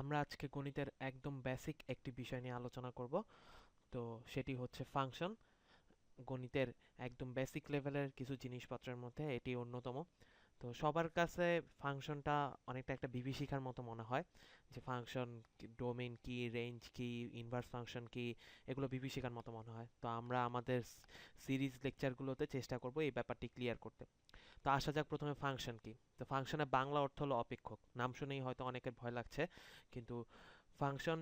আমরা আজকে গণিতের একদম বেসিক একটি বিষয় নিয়ে আলোচনা করব। তো সেটি হচ্ছে ফাংশন। গণিতের একদম বেসিক লেভেলের কিছু জিনিসপত্রের মধ্যে এটি অন্যতম। তো সবার কাছে ফাংশনটা অনেকটা একটা বিভীষিকার মতো মনে হয়, যে ফাংশন ডোমেইন কি, রেঞ্জ কি, ইনভার্স ফাংশন কি, এগুলো বিভীষিকার মতো মনে হয়। তো আমরা আমাদের সিরিজ লেকচারগুলোতে চেষ্টা করব এই ব্যাপারটি ক্লিয়ার করতে। তো আসা যাক প্রথমে ফাংশন কি। তো ফাংশনের বাংলা অর্থ হলো অপেক্ষক। নাম শুনেই হয়তো অনেকের ভয় লাগছে, কিন্তু ফাংশন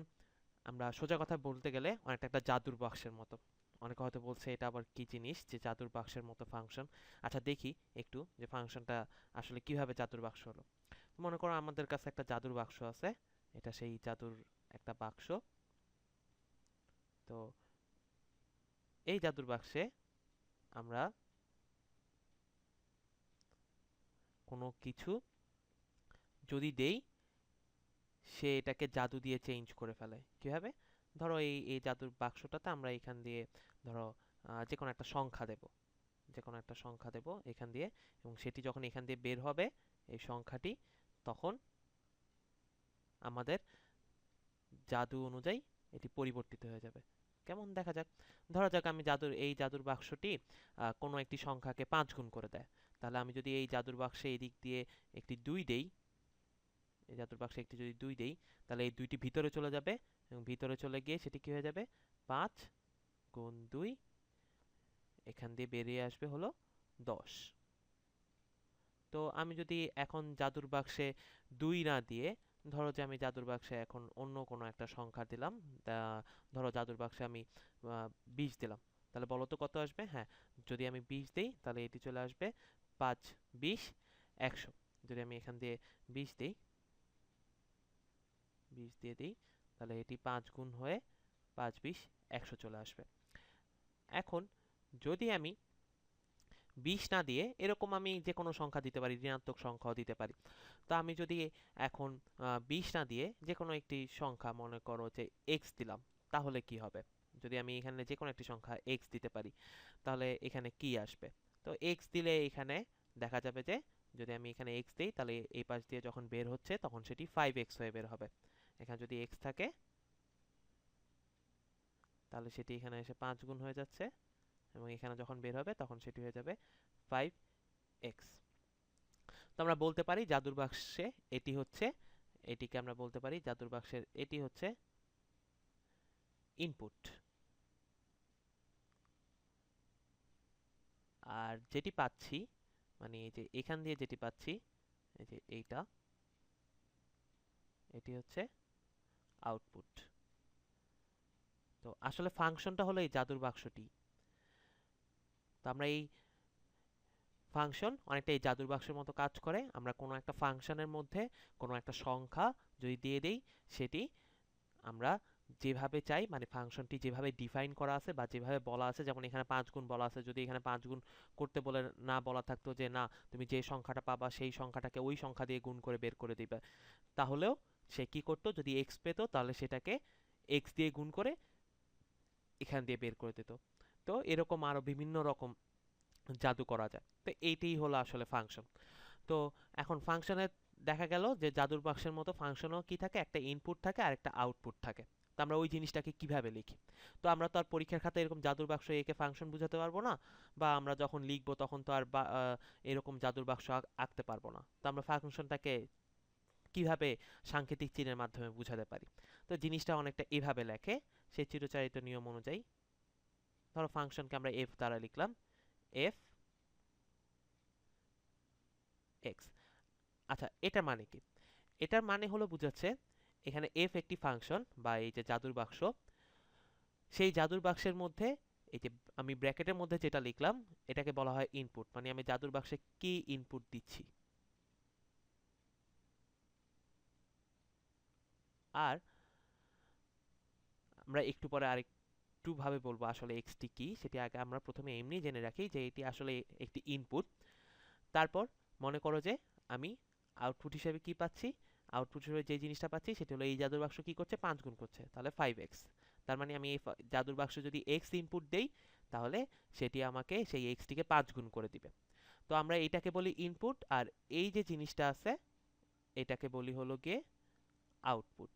আমরা সোজা কথা বলতে গেলে অনেকটা একটা জাদুর বাক্সের মতো। অনেকে হয়তো বলছে এটা আবার কি জিনিস যে জাদুর বাক্সের মতো ফাংশন। আচ্ছা দেখি একটু যে ফাংশনটা আসলে কিভাবে জাদুর বাক্স হলো। মনে করো আমাদের কাছে একটা জাদুর বাক্স আছে, এটা সেই জাদুর একটা বাক্স। তো এই জাদুর বাক্সে আমরা কোনো কিছু যদি দেই, সে এটাকে জাদু দিয়ে চেঞ্জ করে ফেলে। কিভাবে? ধরো এই এই জাদুর বাক্সটাতে আমরা এখান দিয়ে ধরো যে কোনো একটা সংখ্যা দেব, যে কোনো একটা সংখ্যা দেব এখান দিয়ে, এবং সেটি যখন এখান দিয়ে বের হবে এই সংখ্যাটি, তখন আমাদের জাদু অনুযায়ী এটি পরিবর্তিত হয়ে যাবে। কেমন দেখা যাক, ধরা যাক আমি এই জাদুর বাক্সটি কোনো একটি সংখ্যাকে 5 গুণ করে দেয়। তাহলে আমি যদি এই জাদুর বাক্সে এই দিক দিয়ে একটি 2 দেই, এই জাদুর বাক্সে একটি যদি 2 দেই, তাহলে এই দুইটি ভিতরে চলে যাবে, এবং ভিতরে চলে গিয়ে সেটি কি হয়ে যাবে, 5 গুণ 2, এখান দিয়ে বেরিয়ে আসবে হলো 10। তো আমি যদি এখন জাদুর বাক্সে 2 না দিয়ে, ধরো যে আমি জাদুর বাক্সে এখন অন্য কোনো একটা সংখ্যা দিলাম, ধরো জাদুর বাক্সে আমি 20 দিলাম, তাহলে বলো তো কত আসবে? হ্যাঁ, যদি আমি 20 দিই তাহলে এটি চলে আসবে 5, 20, 100। যদি আমি এখান দিয়ে 20 দিই, 20 দিয়ে দিই, তাহলে এটি 5 গুণ হয়ে 5, 20, 100 চলে আসবে। এখন যদি আমি 20 না দিয়ে এরকম আমি যে কোনো সংখ্যা দিতে পারি, ঋণাত্মক সংখ্যাও দিতে পারি। তো আমি যদি এখন 20 না দিয়ে যে কোনো একটি সংখ্যা, মনে করো যে x দিলাম, তাহলে কি হবে? যদি আমি এখানে যে কোনো একটি সংখ্যা x দিতে পারি, তাহলে এখানে কি আসবে? তো x দিলে এখানে দেখা যাবে যে যদি আমি এখানে x দিই, তাহলে এই পাশ দিয়ে যখন বের হচ্ছে তখন সেটি 5x হয়ে বের হবে। এখানে যদি x থাকে তাহলে সেটি এখানে এসে 5 গুণ হয়ে যাচ্ছে, এবং এখানে যখন বের হবে তখন সেটি হয়ে যাবে 5x। তো আমরা বলতে পারি জাদুর বাক্সে এটি হচ্ছে, এটিকে আমরা বলতে পারি জাদুর বাক্সের এটি হচ্ছে ইনপুট। আর যেটি পাচ্ছি, মানে এই যে এখান দিয়ে যেটি পাচ্ছি, এই যে এইটা, এটি হচ্ছে আউটপুট। তো আসলে ফাংশনটা হলো এই জাদুর বাক্সটি। তো আমরা এই ফাংশন অনেকটা এই জাদুর বাক্সের মতো কাজ করে। আমরা কোনো একটা ফাংশনের মধ্যে কোনো একটা সংখ্যা যদি দিয়ে দেই, সেটি আমরা যেভাবে চাই, মানে ফাংশনটি যেভাবে ডিফাইন করা আছে বা যেভাবে বলা আছে, যেমন এখানে 5 গুণ বলা আছে, যদি এখানে 5 গুণ করতে বলে না বলা থাকতো যে না তুমি যে সংখ্যাটা পাবা সেই সংখ্যাটাকে ওই সংখ্যা দিয়ে গুণ করে বের করে দিবে, তাহলেও সে কি করতো, যদি x পেত তাহলে সেটাকে x দিয়ে গুণ করে এখান দিয়ে বের করে দিত। তো এরকম আরো বিভিন্ন রকম জাদু করা যায়। তো এইটাই হলো আসলে ফাংশন। তো এখন ফাংশনে দেখা গেল যে জাদুর বাক্সের মতো ফাংশনও কি থাকে, একটা ইনপুট থাকে আর একটা আউটপুট থাকে। তো আমরা ওই জিনিসটাকে কিভাবে লিখি? তো আমরা তো আর পরীক্ষার খাতায় এরকম জাদুর বাক্স এঁকে ফাংশন বুঝাতে পারবো না, বা আমরা যখন লিখবো তখন তো আর এরকম জাদুর বাক্স আঁকতে পারবো না। তো আমরা ফাংশনটাকে কিভাবে সাংকেতিক চিহ্নের মাধ্যমে বুঝাতে পারি? তো জিনিসটা অনেকটা এভাবে লেখে, সেই চিরচারিত নিয়ম অনুযায়ী। ধরো ফাংশনকে আমরা এফ দ্বারা লিখলাম, এফ এক্স। আচ্ছা, এটার মানে কি? এটার মানে হলো বুঝাচ্ছে এখানে এফ একটি ফাংশন বা এই যে জাদুর বাক্স, সেই জাদুর বাক্সের মধ্যে এই যে আমি ব্র্যাকেটের মধ্যে যেটা লিখলাম এটাকে বলা হয় ইনপুট, মানে আমি জাদুর বাক্সে কি ইনপুট দিচ্ছি। আর আমরা একটু পরে আরেকটু ভাবে বলবো আসলে এক্সটি কি, সেটি আগে আমরা প্রথমে এমনি জেনে রাখি যে এটি আসলে একটি ইনপুট। তারপর মনে করো যে আমি আউটপুট হিসেবে কি পাচ্ছি, আউটপুট হিসেবে যে জিনিসটা পাচ্ছি সেটা হলো এই জাদুর বাক্স কি করছে, 5 গুণ করছে, তাহলে 5x। তার মানে আমি এই জাদুর বাক্স যদি x ইনপুট দেই, তাহলে সেটি আমাকে সেই x টিকে 5 গুণ করে দিবে। তো আমরা এটাকে বলি ইনপুট, আর এই যে জিনিসটা আছে এটাকে বলি হলো গিয়ে আউটপুট।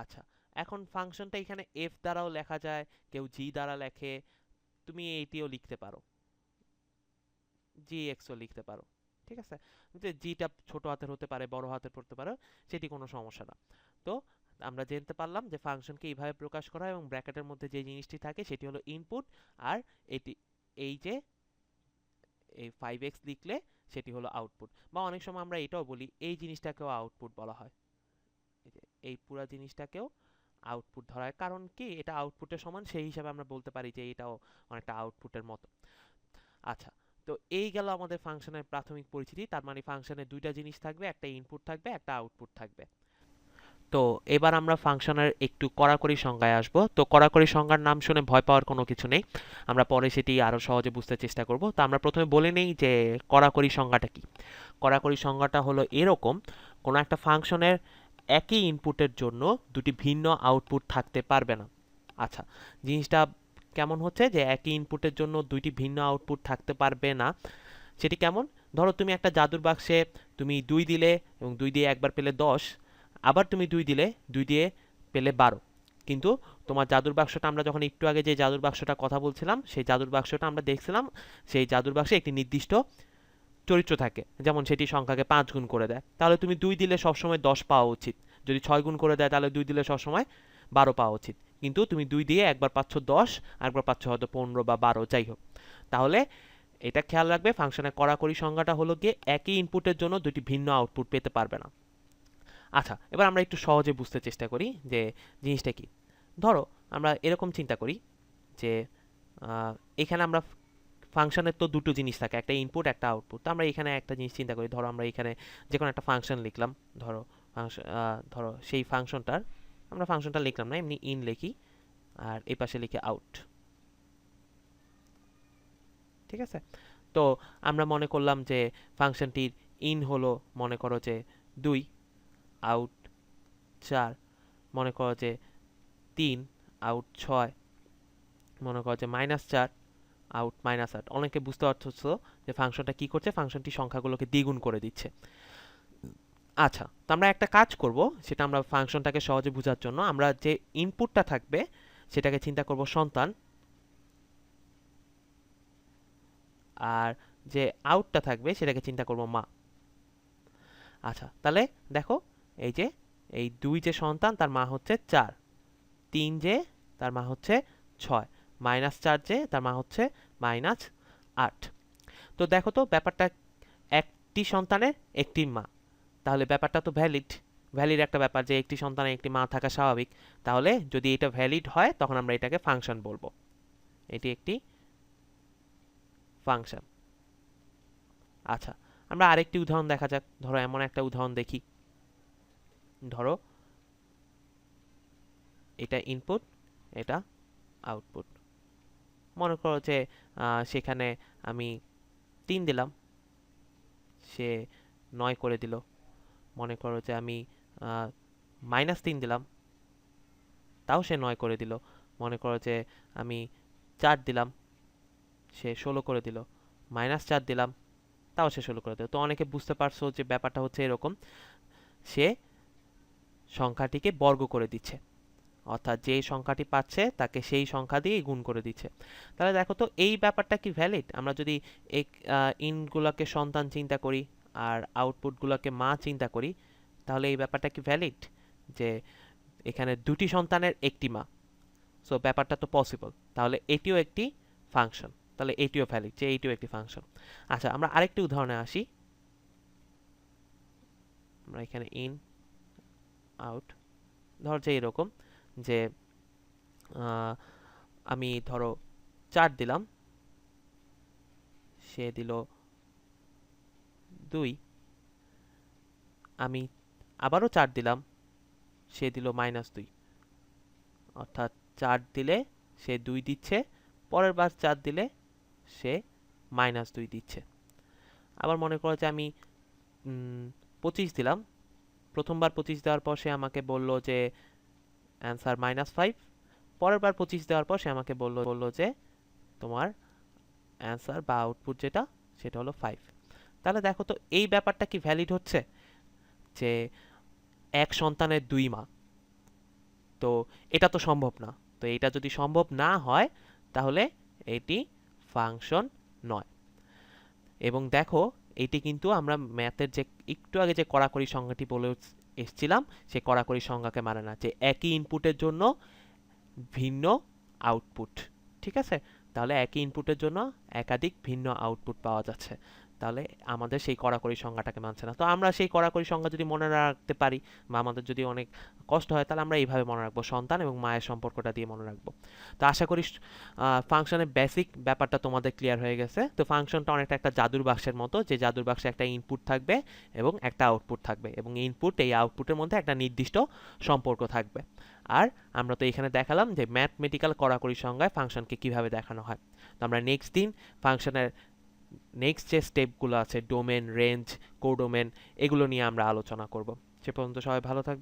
আচ্ছা, এখন ফাংশনটা এখানে এফ দ্বারাও লেখা যায়, কেউ জি দ্বারা লেখে, তুমি এইটিও লিখতে পারো, জি এক্সও লিখতে পারো, ঠিক আছে। যে জিটা ছোট হাতের হতে পারে, বড় হাতের পড়তে পারো, সেটি কোনো সমস্যা না। তো আমরা জানতে পারলাম যে ফাংশনকে এইভাবে প্রকাশ করা হয় এবং ব্র্যাকেটের মধ্যে যে জিনিসটি থাকে সেটি হলো ইনপুট, আর এটি এই যে এই 5x লিখলে সেটি হলো আউটপুট। বা অনেক সময় আমরা এটাও বলি এই জিনিসটাকেও আউটপুট বলা হয়, এই পুরো জিনিসটাকেও আউটপুট ধরা হয়, কারণ কি এটা আউটপুটের সমান, সেই হিসাবে আমরা বলতে পারি যে এটাও অনেকটা আউটপুটের মতো। আচ্ছা, তো এই গেল আমাদের ফাংশনের প্রাথমিক পরিচিতি। তার মানে ফাংশনে দুইটা জিনিস থাকবে, একটা ইনপুট থাকবে, একটা আউটপুট থাকবে। তো এবার আমরা ফাংশনের একটু কড়াকড়ি সংজ্ঞায় আসব। তো কড়াকড়ি সংজ্ঞার নাম শুনে ভয় পাওয়ার কোনো কিছু নেই, আমরা পরে সেটি আরও সহজে বুঝতে চেষ্টা করব। তো আমরা প্রথমে বলে নেই যে কড়াকড়ি সংজ্ঞাটা কি। কড়াকড়ি সংজ্ঞাটা হলো এরকম: কোনো একটা ফাংশনের একই ইনপুটের জন্য দুটি ভিন্ন আউটপুট থাকতে পারবে না। আচ্ছা, জিনিসটা কেমন হচ্ছে যে একই ইনপুটের জন্য দুইটি ভিন্ন আউটপুট থাকতে পারবে না, সেটি কেমন? ধরো তুমি একটা জাদুর বাক্সে তুমি 2 দিলে এবং 2 দিয়ে একবার পেলে 10, আবার তুমি 2 দিলে 2 দিয়ে পেলে 12, কিন্তু তোমার জাদুর বাক্সটা, আমরা যখন একটু আগে যে জাদুর বাক্সটা কথা বলছিলাম, সেই জাদুর বাক্সটা আমরা দেখছিলাম, সেই জাদুর বাক্সে একটি নির্দিষ্ট চরিত্র থাকে, যেমন সেটি সংখ্যাকে 5 গুণ করে দেয়, তাহলে তুমি 2 দিলে সবসময় 10 পাওয়া উচিত। যদি 6 গুণ করে দেয় তাহলে 2 দিলে সবসময় 12 পাওয়া উচিত, কিন্তু তুমি 2 দিয়ে একবার পাচ্ছ 10, আরেকবার পাচ্ছ হয়তো 15 বা 12, যাই হোক। তাহলে এটা খেয়াল রাখবে, ফাংশনের কড়াকড়ি সংজ্ঞাটা হলো গিয়ে একই ইনপুটের জন্য দুটি ভিন্ন আউটপুট পেতে পারবে না। আচ্ছা, এবার আমরা একটু সহজে বুঝতে চেষ্টা করি যে জিনিসটা কি। ধরো আমরা এরকম চিন্তা করি যে এখানে আমরা ফাংশনের তো দুটো জিনিস থাকে, একটা ইনপুট একটা আউটপুট। তো আমরা এখানে একটা জিনিস চিন্তা করি, ধরো আমরা এখানে যে কোনো একটা ফাংশন লিখলাম, ধরো ধরো সেই ফাংশনটার, আমরা ফাংশনটা লিখলাম না, এমনি ইন লিখি, আর এই পাশে লিখি আউট, ঠিক আছে। তো আমরা মনে করলাম যে ফাংশনটির ইন হলো, মনে করো যে 2, আউট 4, মনে করো যে 3, আউট 6, মনে করো যে -4, আউট -8। অনেকে বুঝতে পারছো যে ফাংশনটা কি করছে, ফাংশনটি সংখ্যাগুলোকে দ্বিগুণ করে দিচ্ছে। আচ্ছা, তো আমরা একটা কাজ করব, সেটা আমরা ফাংশনটাকে সহজে বোঝার জন্য আমরা যে ইনপুটটা থাকবে সেটাকে চিন্তা করব সন্তান, আর যে আউটটা থাকবে সেটাকে চিন্তা করব মা। আচ্ছা, তাহলে দেখো, এই যে এই 2 যে সন্তান, তার মা হচ্ছে 4, 3 যে তার মা হচ্ছে 6, -4 যে তার মা হচ্ছে -8। তো দেখো তো ব্যাপারটা, একটি সন্তানের একটি মা, তাহলে ব্যাপারটা তো ভ্যালিড একটা ব্যাপার যে একটি সন্তানের একটি মা থাকা স্বাভাবিক। তাহলে যদি এটা ভ্যালিড হয় তখন আমরা এটাকে ফাংশন বলবো, এটি একটি ফাংশন। আচ্ছা, আমরা আরেকটি উদাহরণ দেখা যাক। ধরো এমন একটা উদাহরণ দেখি, ধরো এটা ইনপুট, এটা আউটপুট। মনে করো যে সেখানে আমি 3 দিলাম, সে 9 করে দিল। মনে করো যে আমি -3 দিলাম, তাও সে 9 করে দিল। মনে করো যে আমি 4 দিলাম, সে 16 করে দিল। -4 দিলাম, তাও সে 16 করে দিল। তো অনেকে বুঝতে পারছো যে ব্যাপারটা হচ্ছে এরকম, সে সংখ্যাটিকে বর্গ করে দিচ্ছে, অর্থাৎ যে সংখ্যাটি পাচ্ছে তাকে সেই সংখ্যা দিয়ে গুণ করে দিচ্ছে। তাহলে দেখো তো এই ব্যাপারটা কি ভ্যালিড? আমরা যদি এই ইনগুলোকে সন্তান চিন্তা করি আর আউটপুটগুলোকে মা চিন্তা করি, তাহলে এই ব্যাপারটা কি ভ্যালিড যে এখানে দুটি সন্তানের একটি মা? সো ব্যাপারটা তো পসিবল, তাহলে এটিও একটি ফাংশন, তাহলে এটিও ভ্যালিড যে এটিও একটি ফাংশন। আচ্ছা, আমরা আরেকটি উদাহরণে আসি। আমরা এখানে ইন আউট, ধর যে এরকম যে আমি ধরো 4 দিলাম, সে দিল 2, আমি আবারও 4 দিলাম, সে দিল -2, অর্থাৎ 4 দিলে সে 2 দিচ্ছে, পরের বার 4 দিলে সে -2 দিচ্ছে। আবার মনে করো যে আমি 25 দিলাম, প্রথমবার 25 দেওয়ার পর সে আমাকে বলল যে অ্যান্সার -5, পরের বার 25 দেওয়ার পর সে আমাকে বলল যে তোমার অ্যান্সার বা আউটপুট যেটা সেটা হলো 5। তাহলে দেখো তো এই ব্যাপারটা কি ভ্যালিড হচ্ছে? যে এক সন্তানের 2 মা, তো এটা তো সম্ভব না। তো এটা যদি সম্ভব না হয় তাহলে এটি ফাংশন নয়। এবং দেখো এটি কিন্তু আমরা ম্যাথের যে একটু আগে যে কড়াকড়ি সংজ্ঞাটি বলে এসেছিলাম সেই কড়াকড়ি সংজ্ঞাকে মানে না, যে একই ইনপুটের জন্য ভিন্ন আউটপুট। ঠিক আছে, তাহলে একই ইনপুটের জন্য একাধিক ভিন্ন আউটপুট পাওয়া যাচ্ছে, তাহলে আমাদের সেই কড়াকড়ি সংজ্ঞাটাকে মানছে না। তো আমরা সেই কড়াকড়ি সংজ্ঞা যদি মনে রাখতে পারি বা আমাদের যদি অনেক কষ্ট হয় তাহলে আমরা এইভাবে মনে রাখবো, সন্তান এবং মায়ের সম্পর্কটা দিয়ে মনে রাখবো। তো আশা করি ফাংশনের বেসিক ব্যাপারটা তোমাদের ক্লিয়ার হয়ে গেছে। তো ফাংশনটা অনেকটা একটা জাদুর বাক্সের মতো, যে জাদুর বাক্সে একটা ইনপুট থাকবে এবং একটা আউটপুট থাকবে, এবং ইনপুট এই আউটপুটের মধ্যে একটা নির্দিষ্ট সম্পর্ক থাকবে। আর আমরা তো এখানে দেখালাম যে ম্যাথমেটিক্যাল কড়াকড়ি সংজ্ঞায় ফাংশনকে কিভাবে দেখানো হয়। তো আমরা নেক্সট দিন ফাংশনের নেক্সট যে স্টেপগুলো আছে, ডোমেন, রেঞ্জ, কোডোমেন, এগুলো নিয়ে আমরা আলোচনা করব। সে পর্যন্ত সবাই ভালো থাকবে।